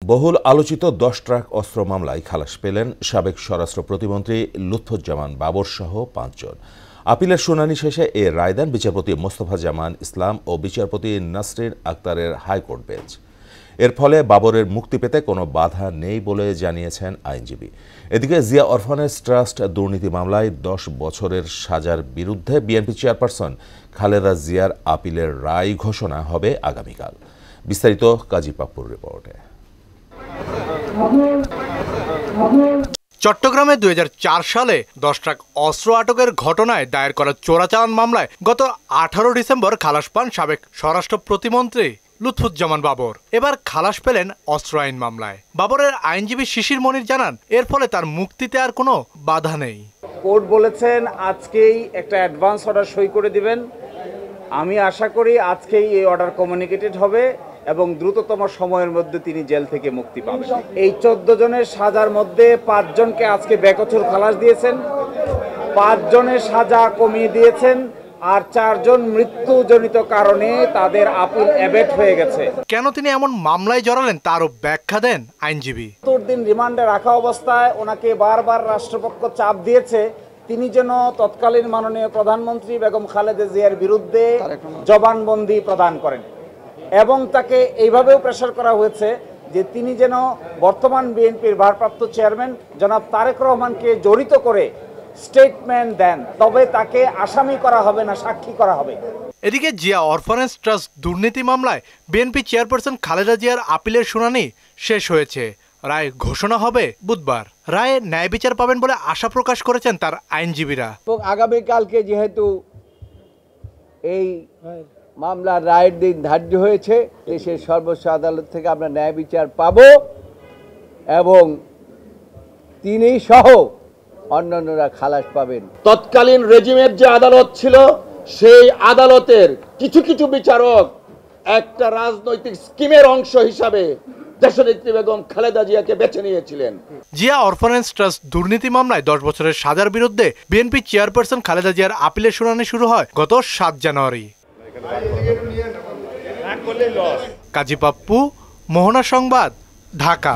বহুল আলোচিত 10 ট্রাক অস্ত্র মামলায় খালাস পেলেন সাবেক স্বরাষ্ট্র প্রতিমন্ত্রী লুৎফুজ্জামান বাবর সহ 5 জন। আপিলের শুনানি শেষে এ রায় দেন বিচারপতি মোস্তফা জামান ইসলাম ও বিচারপতি নাসরিন আক্তারের হাইকোর্ট বেঞ্চ। এর ফলে বাবরের মুক্তি পেতে কোনো বাধা নেই বলে জানিয়েছেন আইনজীবী। এদিকে জিয়া অরফানেজ ট্রাস্ট দুর্নীতি মামলায় 10 বছরের সাজার বিরুদ্ধে বিএনপি চেয়ারপারসন খালেদা জিয়ার আপিলের রায় ঘোষণা হবে আগামীকাল। বিস্তারিত কাজী পাপ্পুর রিপোর্টে। চট্টগ্রামে 2004 সালে 10 ট্রাক অস্ত্র আটকের ঘটনায় দায়ের করা চোরাচালান মামলায় গত 18 ডিসেম্বর খালাস পান সাবেক স্বরাষ্ট্র প্রতিমন্ত্রী লুৎফুজ্জামান বাবর। এবার খালাস পেলেন অস্ত্র আইন মামলায়। বাবরের আইনজীবী শিশির মনির জানান, এর ফলে তার মুক্তিতে আর কোনো বাধা নেই। কোর্ট বলেছেন আজকেই একটা অ্যাডভান্স অর্ডার সই করে দিবেন। আমি আশা করি আজকেই এই অর্ডার কমিউনিকেটেড হবে এবং দ্রুততম সময়ের মধ্যে তিনি জেল থেকে মুক্তি পাবেন। এই 14 জনের সাজার মধ্যে 5 জনকে আজকে বেকসুর খালাস দিয়েছেন, 5 জনের সাজা কমিয়ে দিয়েছেন, আর 4 জন মৃত্যুজনিত কারণে তাদের আপিল অ্যাবেট হয়ে গেছে। কেন তিনি এমন মামলায় জড়ালেন তারও ব্যাখ্যা দেন আইনজীবী। 70 দিন রিমান্ডে রাখা অবস্থায় ওনাকে বারবার রাষ্ট্রপক্ষ চাপ দিয়েছে তিনি যেন তৎকালীন মাননীয় প্রধানমন্ত্রী বেগম খালেদা জিয়ার বিরুদ্ধে জবানবন্দি প্রদান করেন, এবং তাকে এইভাবেও প্রেসার করা হয়েছে যে তিনি যেন বর্তমান বিএনপির ভারপ্রাপ্ত চেয়ারম্যান জনাব তারেক রহমানকে জড়িত করে স্টেটমেন্ট দেন, তবে তাকে আসামি করা হবে না, সাক্ষী করা হবে। এদিকে জিয়া অরফানেজ ট্রাস্ট দুর্নীতি মামলায় বিএনপি চেয়ারপারসন খালেদা জিয়ার আপিলের শুনানি শেষ হয়েছে। রায় ঘোষণা হবে বুধবার। রায়ে ন্যায় বিচার পাবেন বলে আশা প্রকাশ করেছেন তার আইনজীবীরা। আগামীকালকে যেহেতু এই মামলার রায়ের দিন ধার্য হয়েছে, দেশের সর্বোচ্চ আদালত থেকে আমরা ন্যায় বিচার পাব এবং তিনি সহ অন্যান্যরা খালাস পাবেন। তৎকালীন রেজিমের যে আদালত ছিল সেই আদালতের কিছু কিছু বিচারক একটা রাজনৈতিক স্কিমের অংশ হিসাবে দেশনেত্রী বেগম খালেদা জিয়াকে বেছে নিয়েছিলেন। জিয়া অরফানেজ ট্রাস্ট দুর্নীতি মামলায় 10 বছরের সাজার বিরুদ্ধে বিএনপি চেয়ারপারসন খালেদা জিয়ার আপিলের শুনানি শুরু হয় গত 7 জানুয়ারি। কাজী পাপ্পু, মোহনা সংবাদ, ঢাকা।